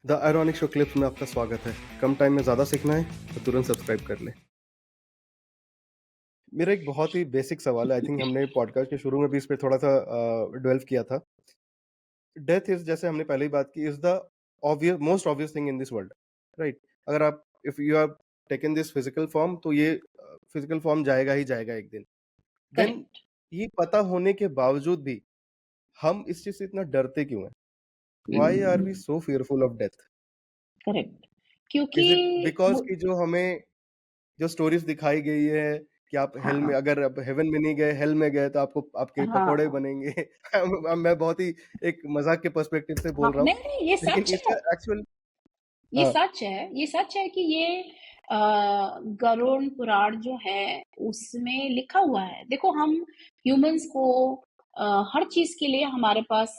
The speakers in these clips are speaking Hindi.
द आयरॉनिक शो क्लिप्स में आपका स्वागत है। कम टाइम में ज़्यादा सीखना है तो तुरंत सब्सक्राइब कर लें। मेरा एक बहुत ही बेसिक सवाल है, आई थिंक हमने पॉडकास्ट के शुरू में भी इस पे थोड़ा-सा डेल्व किया था। डेथ इज़, जैसे हमने पहले ही बात की, is the most obvious thing in this world, right? अगर आप if you have taken this physical form तो ये फिजिकल फॉर्म जाएगा ही जाएगा एक दिन। Then correct. ये पता होने के बावजूद भी हम इस चीज़ से इतना डरते क्यों हैं? Why are we so fearful of death? Correct. क्योंकि इज़ इट बिकॉज़ मु- कि जो स्टोरीज़ दिखाई गई है कि आप हेल में, हाँ, अगर आप हेवन में नहीं गए, हेल में गए तो आपको आपके पकोड़े हाँ, बनेंगे। मैं बहुत ही एक मज़ाक के पर्सपेक्टिव से हाँ, बोल रहा हूँ, नहीं नहीं, ये लेकिन सच इसका है। एक्चुअल ये हाँ, सच है, ये सच है कि ये अ, गरुड़ पुराण जो है उसमें लिखा हुआ है। देखो, हम ह्यूमंस को हर चीज के लिए हमारे पास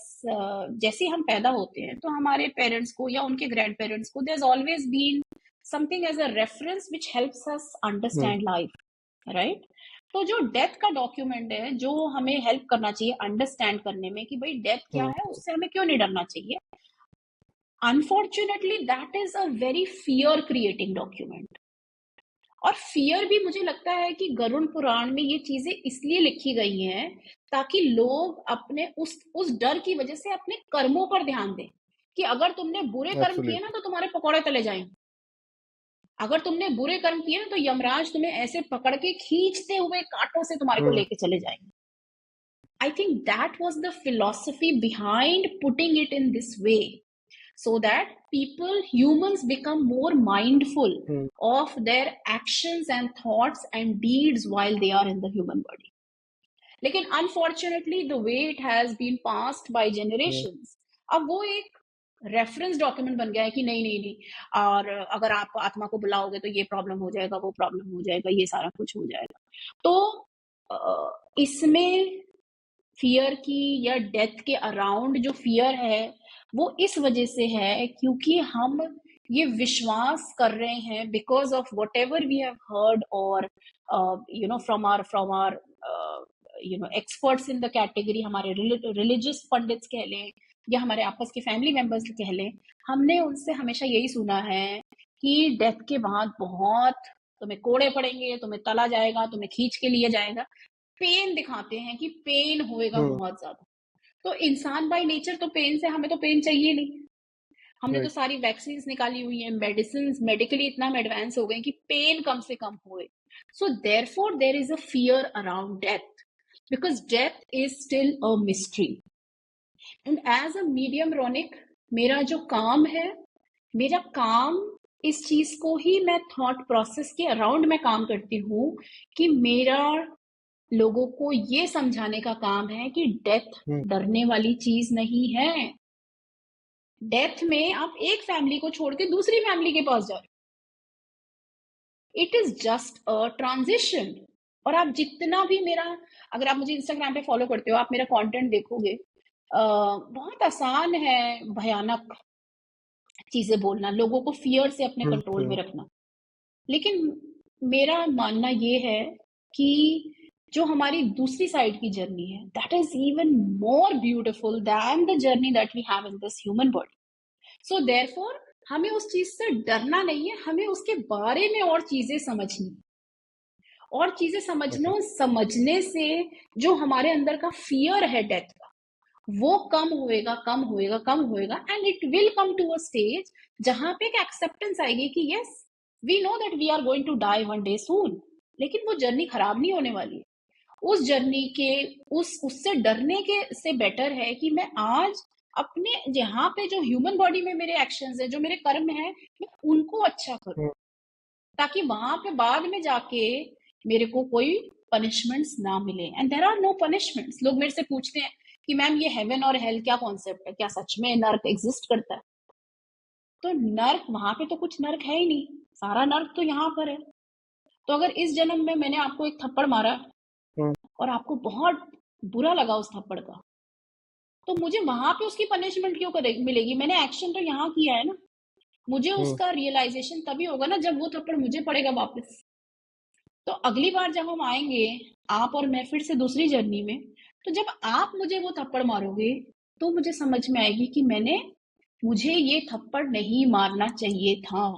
जैसे हम पैदा होते हैं तो हमारे पेरेंट्स को या उनके ग्रैंड पेरेंट्स को there always been something as a reference which helps us hmm, understand life, right? तो जो डेथ का डॉक्यूमेंट है जो हमें हेल्प करना चाहिए अंडरस्टैंड करने में कि भाई डेथ क्या हुँ, है, उससे हमें क्यों नहीं डरना चाहिए। Unfortunately that is a very fear creating document. और फियर भी मुझे लगता है कि गरुड़ पुराण में ये चीजें इसलिए लिखी गई हैं ताकि लोग अपने उस डर की वजह से अपने कर्मों पर ध्यान दें कि अगर तुमने बुरे कर्म किए ना एब्सोल्युटली। तो तुम्हारे पकौड़े तले जाएंगे। अगर तुमने बुरे कर्म किए ना तो यमराज तुम्हें ऐसे पकड़ के खींचते हुए कांटों से तुम्हारे को हुँ, लेके चले जाएंगे। I think that was the philosophy behind putting it in this way, so that humans become more mindful hmm, of their actions and thoughts and deeds while they are in the human body. लेकिन unfortunately the way it has been passed by hmm, generations, अब वो एक रेफरेंस डॉक्यूमेंट बन गया है कि नहीं नहीं नहीं, और अगर आप आत्मा को बुलाओगे तो ये प्रॉब्लम हो जाएगा, वो प्रॉब्लम हो जाएगा, ये सारा कुछ हो जाएगा। तो इसमें फियर की या डेथ के अराउंड जो फियर है वो इस वजह से है क्योंकि हम ये विश्वास कर रहे हैं because of whatever we have heard, और from our experts in the category, हमारे रिलीजियस पंडित्स कह लें या हमारे आपस के फैमिली मेंबर्स कह लें। हमने उनसे हमेशा यही सुना है कि डेथ के बाद बहुत तुम्हें कोड़े पड़ेंगे, तुम्हें तला जाएगा, तुम्हें खींच के लिए जाएगा। पेन दिखाते हैं कि पेन होएगा हुँ, बहुत ज्यादा। तो इंसान बाय नेचर तो पेन से, हमें तो पेन चाहिए नहीं। हमने तो राइट, सारी वैक्सीन निकाली हुई है, मेडिसिन मेडिकली इतना हम एडवांस हो गए कि पेन कम से कम होए। So therefore there is a fear around death because death is still a mystery. And as a medium रोनिक, मेरा जो काम है, मेरा काम इस चीज को ही मैं थॉट प्रोसेस के अराउंड में काम करती हूँ कि मेरा लोगों को ये समझाने का काम है कि डेथ हुँ, डरने वाली चीज नहीं है। डेथ में आप एक फैमिली को छोड़ के दूसरी फैमिली के पास जा रहे हो, it is just a transition. और आप जितना भी मेरा, अगर आप मुझे इंस्टाग्राम पे फॉलो करते हो, आप मेरा कंटेंट देखोगे, बहुत आसान है भयानक चीजें बोलना, लोगों को फियर से अपने हुँ, कंट्रोल में हुँ, रखना। लेकिन मेरा मानना ये है कि जो हमारी दूसरी साइड की जर्नी है, that is even more beautiful than the journey that we have in this human body. So therefore हमें उस चीज से डरना नहीं है, हमें उसके बारे में और चीजें समझनी। और चीजें ओके, समझने से जो हमारे अंदर का फियर है डेथ का, वो कम होएगा, कम होएगा, कम होएगा, and it will come to a stage जहां पे एक एक्सेप्टेंस आएगी कि yes, we know that we are going to die one day soon. लेकिन वो जर्नी खराब नहीं होने वाली है। उस जर्नी के उस उससे डरने के से बेटर है कि मैं आज अपने जहाँ पे जो ह्यूमन बॉडी में मेरे एक्शंस है, जो मेरे कर्म है, मैं उनको अच्छा करूं, हुँ, ताकि वहां पे बाद में जाके मेरे को कोई पनिशमेंट्स ना मिले। And there are no punishments. लोग मेरे से पूछते हैं कि मैम ये हेवन और हेल क्या कॉन्सेप्ट है, क्या सच में नर्क एग्जिस्ट करता है? तो नर्क, वहां पे तो कुछ नर्क है ही नहीं, सारा नर्क तो यहाँ पर है। तो अगर इस जन्म में मैंने आपको एक थप्पड़ मारा हुँ, और आपको बहुत बुरा लगा उस थप्पड़ का, तो मुझे वहां पे उसकी पनिशमेंट क्यों मिलेगी? मैंने एक्शन तो यहाँ किया है ना। मुझे हुँ, उसका रियलाइजेशन तभी होगा ना जब वो थप्पड़ मुझे पड़ेगा वापस। तो अगली बार जब हम आएंगे, आप और मैं फिर से दूसरी जर्नी में, तो जब आप मुझे वो थप्पड़ मारोगे तो मुझे समझ में आएगी कि मैंने मुझे ये थप्पड़ नहीं मारना चाहिए था।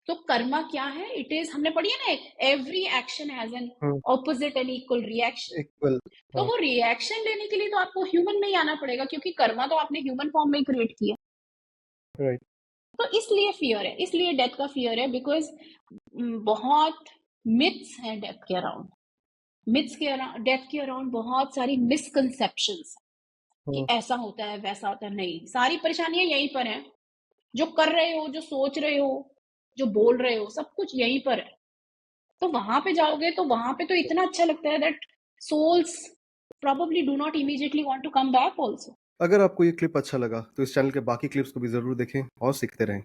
तो कर्मा क्या है? इट इज, हमने पढ़ी है ना, every action has an hmm, opposite and equal reaction. Equal तो हाँ, वो रिएक्शन लेने के लिए तो आपको ह्यूमन में ही आना पड़ेगा, क्योंकि कर्मा तो आपने ह्यूमन फॉर्म में ही क्रिएट किया। राइट। तो इसलिए फियर है, इसलिए डेथ का फियर है, बिकॉज बहुत मिथ्स हैं डेथ के अराउंड। मिथ्स के अराउंड, डेथ के अराउंड बहुत सारी मिसकंसेप्शंस कि हुँ, ऐसा होता है वैसा होता है। नहीं, सारी परेशानियां यहीं पर हैं। जो कर रहे हो, जो सोच रहे हो, जो बोल रहे हो, सब कुछ यहीं पर है। तो वहां पे जाओगे तो वहां पे तो इतना अच्छा लगता है that souls probably do not immediately want to come back also. अगर आपको ये क्लिप अच्छा लगा, तो इस चैनल के बाकी क्लिप्स को भी ज़रूर देखें और सीखते रहें।